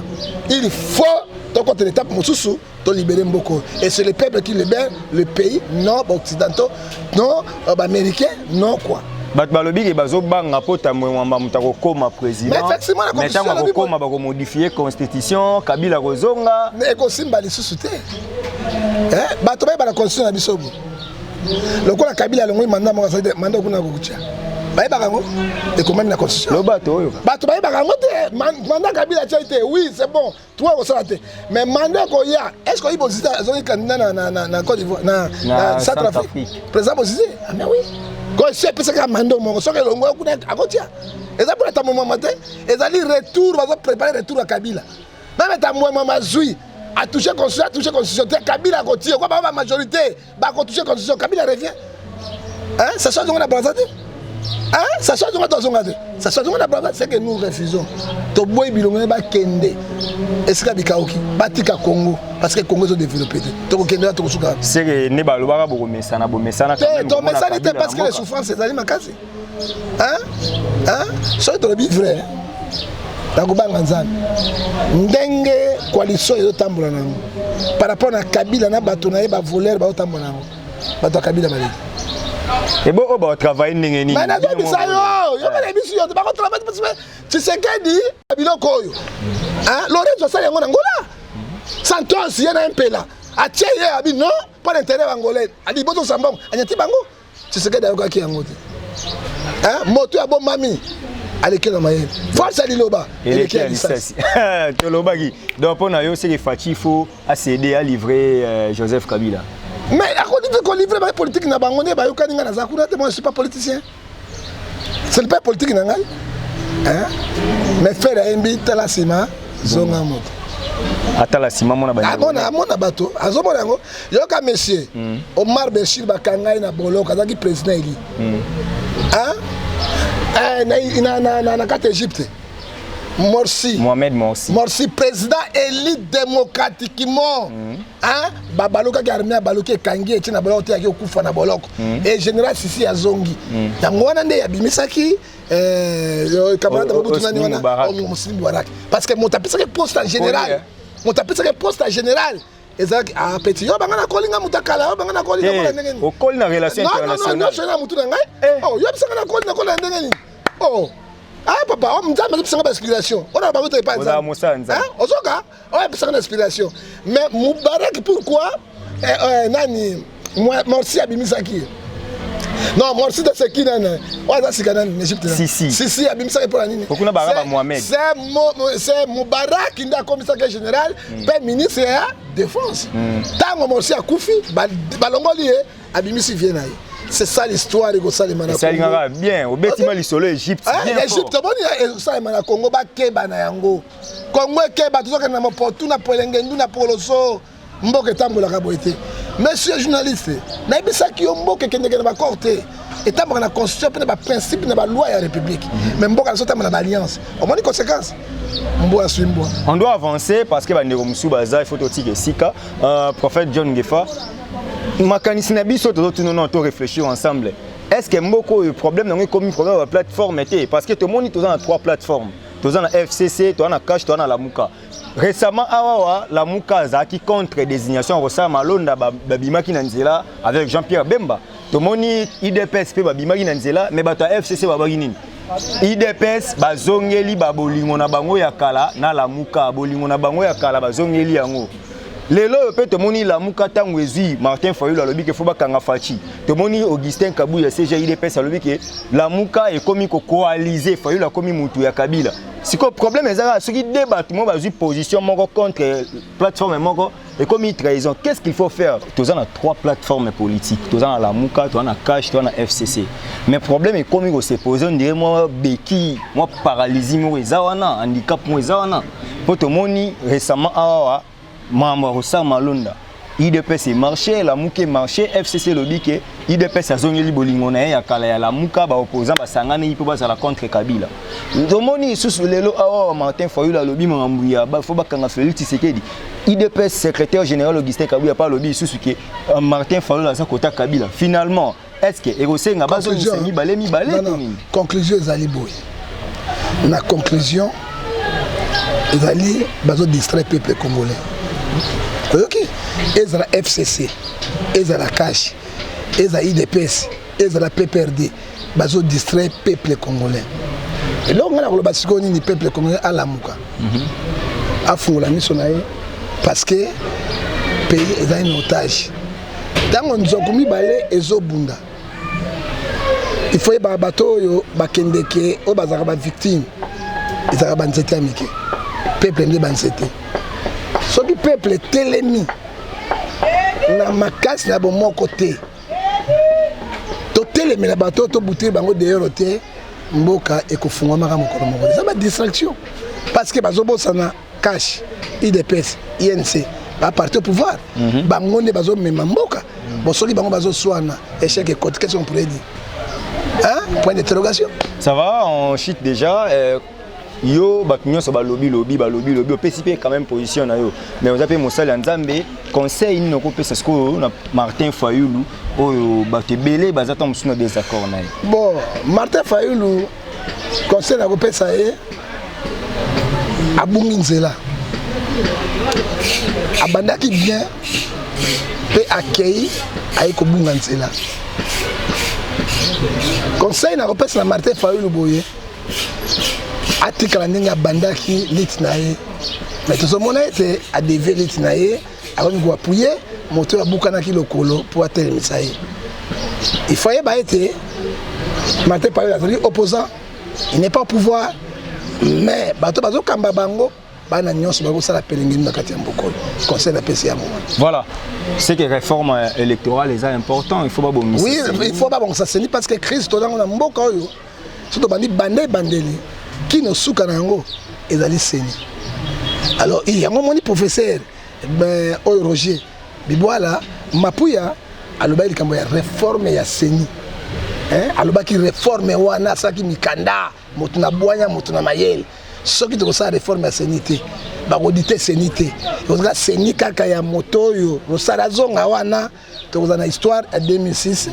Il faut donc l'étape mosusu to libérer Mboko et c'est le peuple qui libère le pays non occidentaux non américains non quoi. Bat balobi ke bazo banga pota mwamba mutako koma président. Mais effectivement la constitution mais koma ba ko modifier constitution Kabila kozonga mais ko simba lisusu te. Hein? Bato ba la constitution na bisobo. Lokola Kabila longo mandat mo ka mandat kuna ko kutia. Baye bakango et comment la constitution le bateau yo bato baye bakango te mandat Kabila tia été oui c'est bon toi au salate mais mandat ko ya est-ce que il posita zoni candidat na Côte d'Ivoire na Centrafrique président posité ah mais oui ko c'est parce que mandat mo so ke longo kuna akotia eza pour ta moment matin ezali retour va préparer retour à Kabila même ta moi mazui a touché constitution Kabila akotia quoi ba majorité ba ko toucher constitution Kabila revient hein ça soit donc la Brazzaville. Hein? Ça soit c'est que nous refusons. To boy bilongé ba kende. Est-ce que bikaoki batika Congo parce que Congo sont développé. To kende to suka. C'est que ne ba lobaka bo mesana quand même. To mesana était parce que les souffrances c'est ali makasi. Hein? Hein? So to bi vrai. Tako banga nzambe. Ndenge coalition yo tambola nango. Par rapport à Kabila na bato na ba voleur ba tambola nango. Bato Kabila malé. Et bon, on va travailler n'engeni. Mais n'a pas dit ça yo. Yo pas l'émission, tu vas travailler parce que tu sais qu'elle dit biloko yo. Hein, Lorenzo ça yango Angola. Santos y en a un peu là. A tié abi non, pas d'intérêt angolais. A dit boto sambon, anyati bango. Tu sais qu'elle a qui angote. Hein, moto ya bon mami. Allez que la maille. Force à Liloba. Et qui a dit ça? Toloba qui. Donc pour nous c'est que Fachi faut accéder à livrer Joseph Kabila. Mais à quoi dit qu'on livre la politique na bangone ba yoka ninga na zakuna te moi je suis pas politicien. C'est pas politique na ngai. Hein? Mais faire un bit la sima zonga moto. Atala sima mona ba. Mona bato. Azomona ngo yoka monsieur Omar Bashir bakangai na boloko azaki président eli. Hein? Na carte Égypte. Mohamed Morsi. Morsi, président élu démocratiquement. Hein? Babaloka qui a armé à Baloké Kangi et Tina Baloké qui a okufa na Boloko. Et général Sissi Azongi. Yangoana ne yabimisaki camarade Mobutu nani wana Muslim Barak. Parce que mon tapis c'est poste en général. Mon tapis c'est poste en général. Ezaki a petit yo bangana kolinga mutakala yo bangana kolinga kola ndenge. O koli na relation internationale. Non, je na mutu na ngai. Oh, yo bisanga na kolinga ndenge. Oh. Ah papa, on me dit que c'est une inspiration. On a pas voté pas ça. Hein? Osoka, on a besoin d'inspiration. Mais Moubarak pourquoi nani Morsi abimisaki. Non, Morsi de ce qui nana. On a ça en Égypte. Si abimisaki pour la nini. Pourquoi na Mohamed. C'est Moubarak qui est commissaire général, premier ministre et défense. Tant Morsi a koufi, balongoli abimisi vient naï. C'est ça l'histoire de Gosalema na Congo. Ça bien, au bêtiment l'isolé Égypte. Égypte boni Gosalema na Congo ba keba na yango. Congo keba tozoka na mopotu na polengendu na poloso. Mboke tambola ka boité. Monsieur journaliste, na ibisa ki mboke kendeke na ba corté. Et tambola na constitution pe na ba principe na ba loi ya république. Mais mboka na sota na ba alliance. Au moins les conséquences. On doit avancer parce que bandeko musu baza il faut totike sika. Prophète John Ngefa makanisi na biso to réfléchir ensemble. Est-ce que mboko le problème n'a comme problème la plateforme était parce que tout le monde est dans 3 plateformes. Tu dans la FCC, tu dans la Cash, tu dans la Lamuka. Récemment awa la Muka zaki contre désignation Rosa Malonda babimaki nanzela avec Jean-Pierre Bemba. Tout le monde IDPS pe babimaki nanzela mais bata FCC babaki nini. IDPS bazongeli babolingo na bango ya kala na Lamuka bolingo na bango ya kala bazongeli yango. lelo peut te moni la muka tango ezui Martin Fayulu alobi ke faut bakanga fachi te moni Augustin Kabuya CGIDPS alobi ke la muka e komi ko coaliser Fayulu komi mutu ya Kabila siko problème ezala ce qui débat mo bazui position moko contre plateforme moko et comme trahison qu'est-ce qu'il faut faire tous on a 3 plateformes politiques tous on a la muka tous on a cash tous on a FCC mais problème est comme il se pose on dirait moi béquille moi paralysie moi ezawana handicap moi ezawana pour te moni récemment awa membre Rosa Malonda IDPS marché la muke marché FCC lobby ke IDPS azongeli bolingo na ya kala ya la muka ba opposant ba sangana ipo ba la contre Kabila domoni sous lelo awa Martin Fayulu lobby mambuya ba fo ba kanga Félix Tshisekedi IDPS secrétaire général Augustin Kabuya pas lobby sous que Martin Fayulu a sa kota Kabila finalement est-ce que erosenga ba zoni mi balé conclusion ezali boy na conclusion ezali bazo distraire peuple congolais. Ok, ezala FCC, ezala cash, ezala IDPS, ezala PPRD, bazo distraire peuple congolais. Et là on a le basiko ni peuple congolais à la muka. Afungola miso na ye parce que pays est en otage. Tango nzokomi balé ezobunda. Il faut ba bato yo bakendeke o bazaka ba victime. Ezaka ba nzete amike. Peuple ndi ba nzete. Ce qui peuple télémi na makasi na bon côté to télémi na bateau to bouter bango dehors te mboka ekofunga maka mokolo moko ça ba distraction parce que bazobo sana cash IDPS INC ba parti au pouvoir bango ne bazo mema mboka bon soki bango bazo soana échec et côté qu'est-ce qu'on pourrait dire hein point d'interrogation ça va on chute déjà yo batunyo so ba lobby au PCP quand même position na yo mais on appelle Mosala Nzambe conseil ni ko pesa sko na Martin Fayulu oyo bato belé bazata musuna désaccord na bon Martin Fayulu conseil na ko pesa e abungi nzela abandaki bien pe accueilli ay ko bunga nzela conseil na ko pesa na Martin Fayulu boye atikala ndenge abandaki liti na ye mais tozomona ete adeve liti na ye akomi koapuye moto abukanaki lokolo mpo atelemisa ye il faut yeba ete Martin Fayulu azali opposant il n'est pas au pouvoir mais bato bazokamba bango bana nyonso bakosala pelengeni na kati ya mbokolo conseil na pesi ya moment voilà c'est que réforme électorale est important il faut pas bon oui il faut pas bon ça c'est parce que Christ tozango na mboka oyo surtout bandi bandeli qui ne souka nango ezali seni alors il y a un moni professeur ben Roger Bibwala mapuya aloba likambo ya réforme ya seni hein aloba ki réforme wana saki mikanda motu na bwanya motu na mayele soki to sa réforme ya seni te ba auditer seni te oza seni kaka ya moto yo rosala zonga wana to na histoire à 2006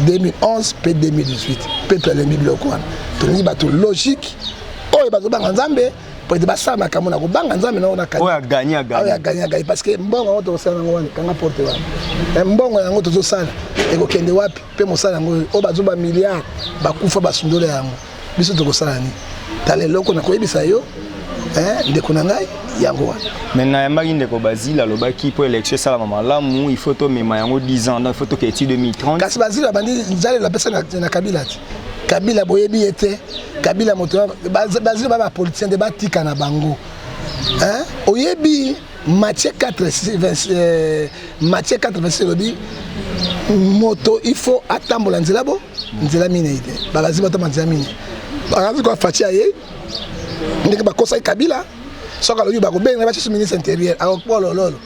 2011 puis 2018 peuple le bibliothèque wana to ni bato logique oyo bazobanga nzambe po ete basala makambo na kobanga nzambe na ona oyo aganya parce que mbongo yango tozosala yango wana kanga porte wana mbongo yango tozosala ekokende wapi mpe mosala yango oyo bazoba milliard bakufa basundole yango biso tokosala ni tala eloko na koyebisa yo ndeko na ngai yango wana maintenant yambaki ndeko Basile alobaki po élection esalama malamu il faut tomema yango 10 ans donc il faut toketi 2030 kasi Basile abandi nzale lapesa na Kabila ti Kabila boyebi ete Kabila moto Basile ba politicien de batika na bango hein oyebi Matthieu 4 Matthieu 4 lobby moto il faut atambola nzela bo nzela mine ite Basile batama nzela mine bakazi ko fatia ye ndike bakosa Kabila soka lobi bakobenga bachisu ministre intérieur akopolo lolo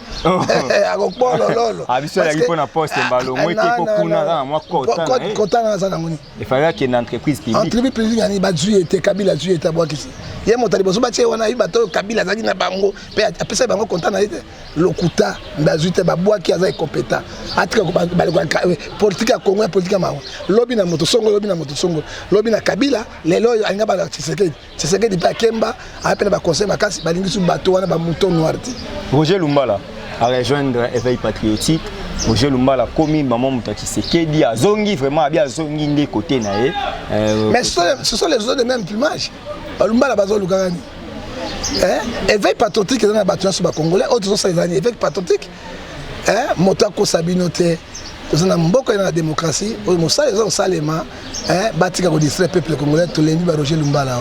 akopolo lolo abiso ya lipo na poste mbalo mweke kokuna na mwa kota na za ngoni il fallait que une entreprise publique yani bazui ete Kabila zui ete bwakisi ye motali bozo batie wana bato Kabila zaki na bango pe apesa bango konta na ete lokuta bazui te babwaki aza compétent atika ko politique ya Congo politique ya mawa lobi na moto songo lobi na Kabila lelo alinga ba Tshisekedi pa Kemba apena ba conseil makasi balingi su bato wana ba mouton noir ti Roger Lumbala à rejoindre Éveil Patriotique. Roger Lumbala commis maman Tshisekedi azongi vraiment bien azongi ndé côté na ye mais ce sont les autres de même plumage Lumbala bazo lukani éveil patriotique dans la bâtiment sur les Congolais, autres sont les éveil patriotique. Motako Sabinote, nous avons beaucoup dans la démocratie, nous avons Salema, Batika pour distraire le peuple congolais, tout le monde Roger Lumbala.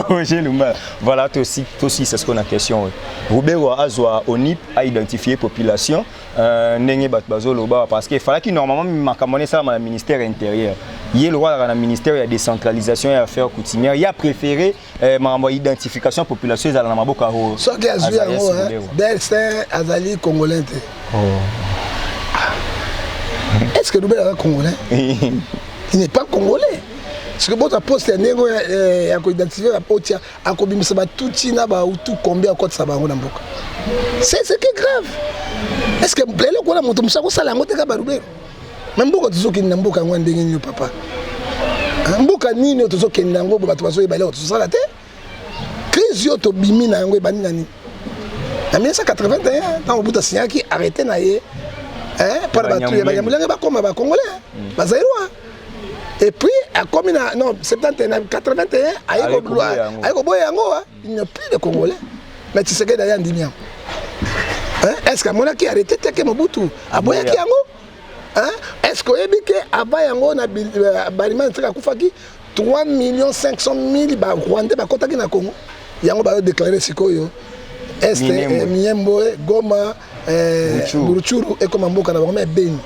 Roger Lumbala. Voilà, aussi c'est ce qu'on a question. Roubert Azwa ONIP a identifié la population, parce qu'il fallait qu'il normalement m'accompagne ça dans le ministère intérieur. Il y a le roi dans le ministère de la décentralisation et affaires coutumières. Il a préféré l'identification de la population dans la Maboka. Ce qui a joué, c'est Azali Congolais. Est-ce que nous sommes Congolais? Il n'est pas Congolais. Parce que votre poste est identifié à tout combien de ça va. C'est ce qui est grave. Est-ce que vous avez monté ça ça la moto kabarube? Même beaucoup de gens qui n'ont pas de papa. Mboka nini otozo kendango bato bazo ebale otozo sala te. Crise yo to bimi na yango ebani nani. En 1981, tant au bout de signé qui arrêté na ye. Par bato ya banyamulenge ba koma ba congolais. Ba zairwa. Et puis a comme non 71 81 ayiko gloire. Ayiko boya yango il n'y a plus de congolais. Mais tu sais que d'ailleurs ndimia. Est-ce que mona qui arrêté teke Mobutu aboya ki yango? Est-ce que avant yango na balima ntaka kufaki 3 500 000 ba Rwandais ba kotaki na Congo yango ba déclarer sikoyo Est Miembo Goma Buruchuru et comme mboka na bango Beni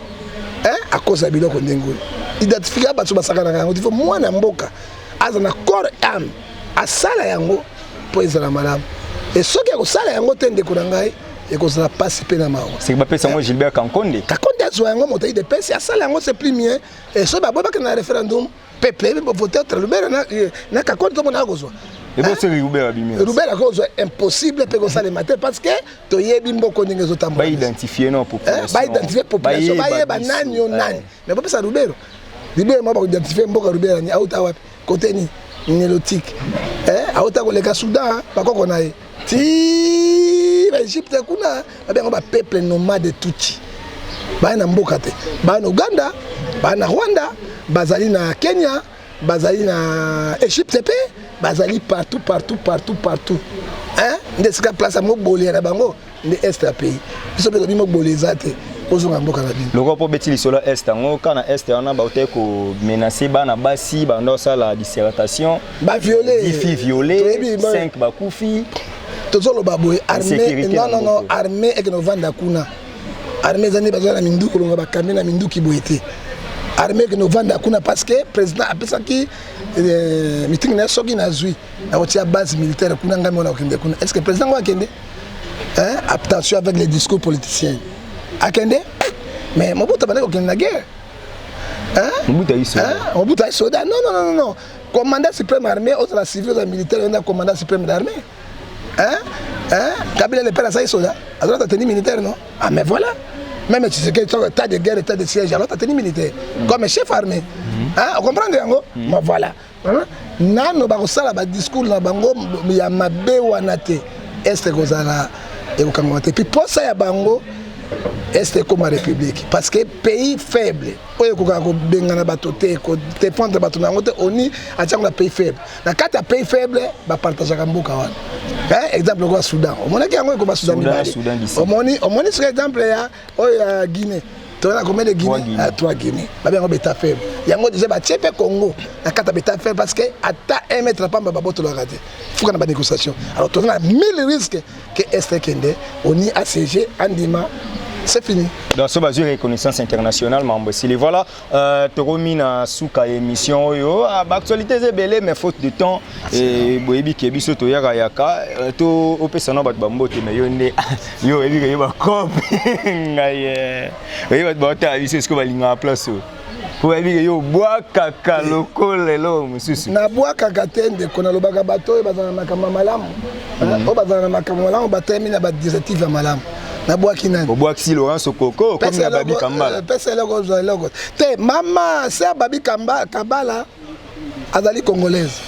à cause ya biloko ndengoli identifier ba basaka na yango il faut moi na mboka azana corps âme asala yango po ezala malamu et soki ya kosala yango te ndeko na ngai et qu'on ne pas si pénal. C'est que c'est moi Gilbert Kankonde. Kankonde a joué un moment de paix, c'est ça là, c'est plus mieux. Et ce baba qui a un référendum, peuple pour voter entre le Rubert na Kankonde tout le monde a besoin. Et bon c'est Rubert abimé. Rubert a cause impossible pour ça le matin parce que to yebimbo kondi les autres. Ba identifier non population. Ba identifier population, ba yeba nani yo nani. Mais pas ça Rubert. Rubert m'a pas identifier mboka Rubert ni auta wapi côté ni nélotique. Auta ko le ka Soudan ba ko na ye. Ti Égypte kuna abia ba peuple nomade Tutsi ba na mboka te ba na Uganda ba na Rwanda bazali na Kenya bazali na Égypte pe bazali partout ndesika place mo bolera bango de est à pays biso pe bimo bolezate ozonga mboka na bino loko po beti lisolo est ngo kana est ona ba ote ko menacer bana basi ba ndo sala dissertation ba violer 10 filles violées 5 ba kufi tozolo baboy armée non armée et que nous vanda kuna armée zani bazana mindu kolonga ba kamena mindu ki boité armée que nous vanda kuna parce que président a pensé qui meeting na soki na zui na otia base militaire kuna ngami ona okende kuna est-ce que président wa kende attention avec les discours politiciens akende mais Mobutu bana okende na guerre Mobutu ay soldat non commandant suprême armée autre la civile ou militaire on a commandant suprême d'armée Kabila le père à ça soldat alors t'as tenu militaire non mais voilà même si c'est que t'as de guerre t'as de siège alors t'as tenu militaire comme chef armée on comprend yango mais voilà nano ba kosala ba discours na bango ya mabe wana te est kozala et kokangwa te puis pour ça ya bango est comme la République parce que pays faible oyo koka ko bengana bato te ko défendre bato na ngote oni atanga pays faible na kata pays faible ba partager mboka wana exemple ko Soudan o monaki yango ko ba Soudan ni o moni sur exemple ya oyo Guinée to na combien de Guinée à 3 Guinée ba bengo beta faible yango déjà ba tiepe Congo na kata beta faible parce que ata 1 mètre pamba ba boto la raté faut qu'on a ba négociation alors to na 1000 risques que est kende oni ACG andima. C'est fini. Dans ce bas de reconnaissance internationale, voilà, Toromina Souka émission, actualité c'est belé, mais faute de temps, et Boebi Kebiso Toyara Yaka, to Opesano Batbambo, mais yo, et va cop, et va botter à ce qu'on va linger en place. Pour yo bois caca local l'homme na bois caca tende qu'on a le bagabato et bazana makama malam o bazana makama malam ba termine ba directive ya malam na bois kinani o bois si Laurent Sokoko comme ya Babi Kambala pese logo te mama c'est Babi Kambala azali congolaise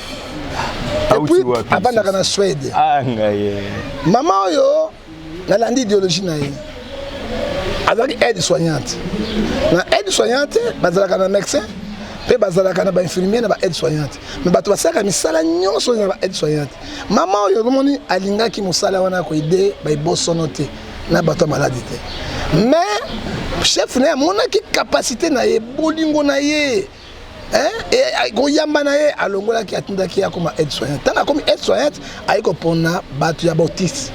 et puis abanda na Suède maman yo na landi idéologie na ye azali aide soignante na aide soignante bazalaka na médecin pe bazalaka na ba infirmier na ba aide soignante mais bato basaka misala nyonso na ba aide soignante mama oyo bomoni alingaki musala wana ko ide ba ibosono te na bato malade te mais chef na monaki capacité na ye bolingo na ye et goyamba na ye alongolaki atindaki ya comme aide soignante tana comme aide soignante ayiko pona bato ya bautiste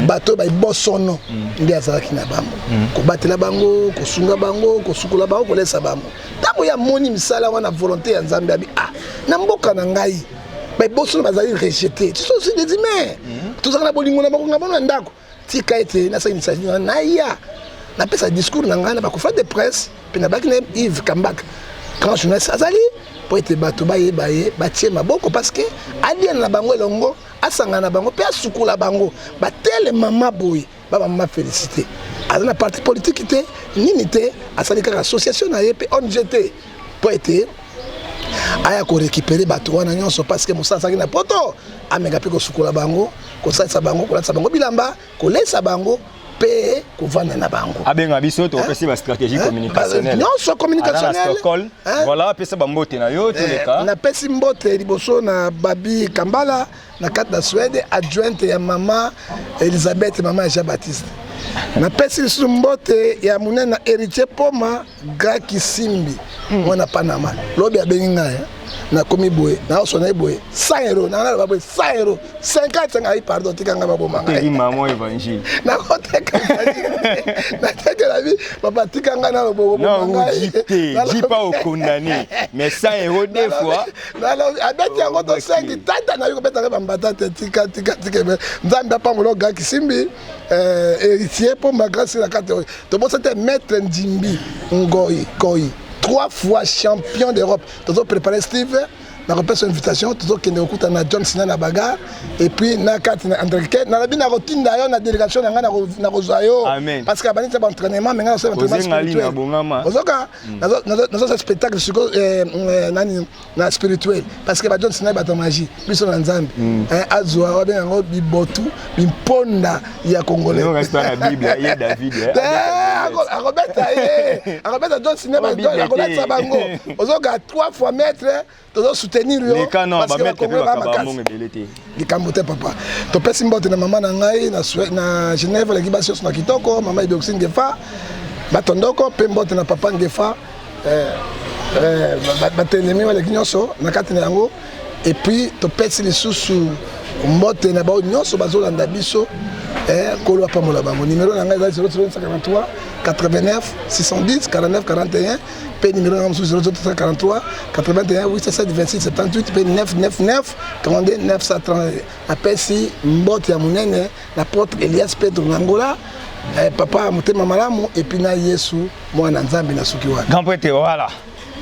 bato ba ibosono ndia azalaki na bango ko batela bango ko sunga bango ko sukula bango ko lesa bango tango ya moni misala wana volonté ya Nzambe abi na mboka na ngai ba ibosono bazali rejeté tu so aussi des humains tout ça na bolingo na bango ngabona ndako tika ete na sa initiative na ya na pesa discours na ngana ba ko faire de presse pe na baki na Yves Kambak quand journaliste azali po ete bato ba tie maboko parce que alien na bango elongo asanga na bango pe asukula bango ba tele mama boy ba mama félicité azana parti politique te nini te asali kaka association na ye pe ONG te po ete aya ko récupérer bato wana nyonso parce que musa saki na poto ameka pe ko sukula bango ko salisa bango ko latsa bango bilamba ko lesa bango pe ko vanda na bango abenga biso to pesi ba stratégie communicationnelle non so communicationnelle voilà pesa ba mbote na yo tous les cas na pesi mbote liboso na Babi Kambala na carte de Suède adjointe ya mama Elisabeth mama Jean Baptiste na pesi mbote ya munena héritier Poma Graki Simbi mwana Panama lobi abenga na komi boye na osona boye 100 euros na na ba 100 euros 50 ai pardon tikanga ba bomanga teri maman évangile na koteka na teke la vie papa tikanga na bo bomanga j'ai pas au condamné mais 100 euros des fois na abeti yango to 5 tata na yo beta ba mbata tika Nzambe pa molo ga kisimbi héritier pour ma grâce la carte to bo c'était maître Ndimbi Ngoi Koi 3 fois champion d'Europe. Nous avons préparé Steve, nous avons fait une invitation, nous avons fait un John Cena na bagarre, et puis nous avons fait un André. Nous avons fait une routine d'ailleurs, la délégation na Rosario. Parce que nous avons fait un entraînement, mais nous avons fait un entraînement spirituel. Nous avons fait un spectacle spirituel. Parce que John Cena est en magie. Nous sommes en Zambie. Azoua, Bibotu, Bimponda, il y a Congolais. Nous restons à la Bible, il y a David. Arobeta John Cena, il y a Bango. Nous avons 3 fois maître. Tu dois soutenir les canons, parce que Congo va m'accaser. Les camotés papa. Tu peux simboter na maman na ngai na Genève la gibasio na kitoko maman idoxine gefa. Batondoko pembote na papa ngefa. Batelemi wale kinyoso na katene yango et puis tu peux les sous mbote na ba nyonso bazolanda biso kolo pa mola bango numéro na ngai 043 89 610 49 41 pe numéro na 043 81 87 26 78 pe 999 32 930 appel si mbote ya munene na porte Elias Pedro Nangola papa motema malamu et puis na Yesu mwana Nzambe na suki wa grand prêtre voilà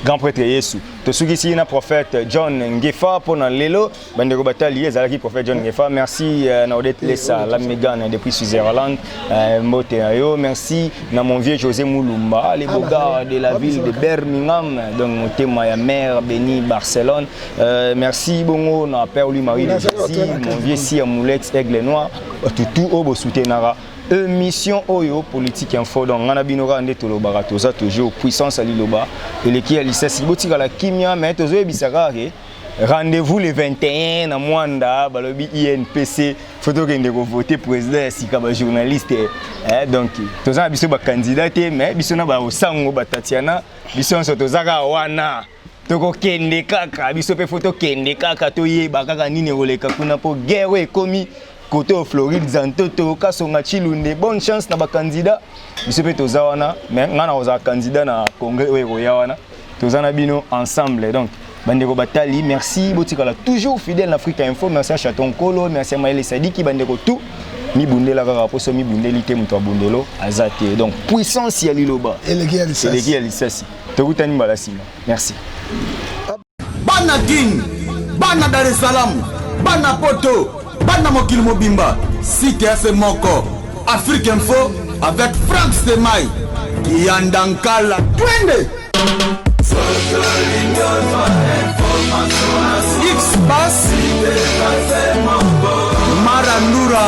grand prêtre Yesu to suki si na prophète John Ngefa pour na lelo bandeko batali ezalaki prophète John Ngefa merci na Odette Lessa la Mégane depuis Switzerland mbote yo merci na mon vieux José Moulumba les beaux gars de la ville de Birmingham donc motema ya mère béni Barcelone merci bongo na père Louis Marie de Jésus mon vieux Sia Moulex Aigle Noir tout obo soutenara mission Oyo politique info donc ngana binora nde tolobaka toza toujours puissance à liloba et l'équipe à l'issasi botika la kimia mais tozo ebisaka rendez-vous le 21 na Mwanda balobi INPC photo kende ko voter président sika ba journaliste donc toza biso ba candidat mais biso na ba osango ba Tatiana biso nso tozaka wana toko kende kaka biso pe photo kende kaka to yeba kaka nini roleka kuna po guerre ekomi côté au Floride Zantoto Kasonga Chilunde bonne chance na ba candidat biso pe toza wana mais ngana oza candidat na congrès oyo ya wana toza na bino ensemble donc bandeko batali merci botikala toujours fidèle na Africa Info merci à Chaton Kolo merci à Maël Sadiki bandeko tout mi bundela kaka poso mi bundeli te muto bundelo azate donc puissance ya liloba eleki ya lisasi tokutani balasima merci bana king bana Dar es Salaam bana poto bana mokili mobimba site ya moko Afrique Info avec Franck Semai Kiandankala twende X-Bass Marandura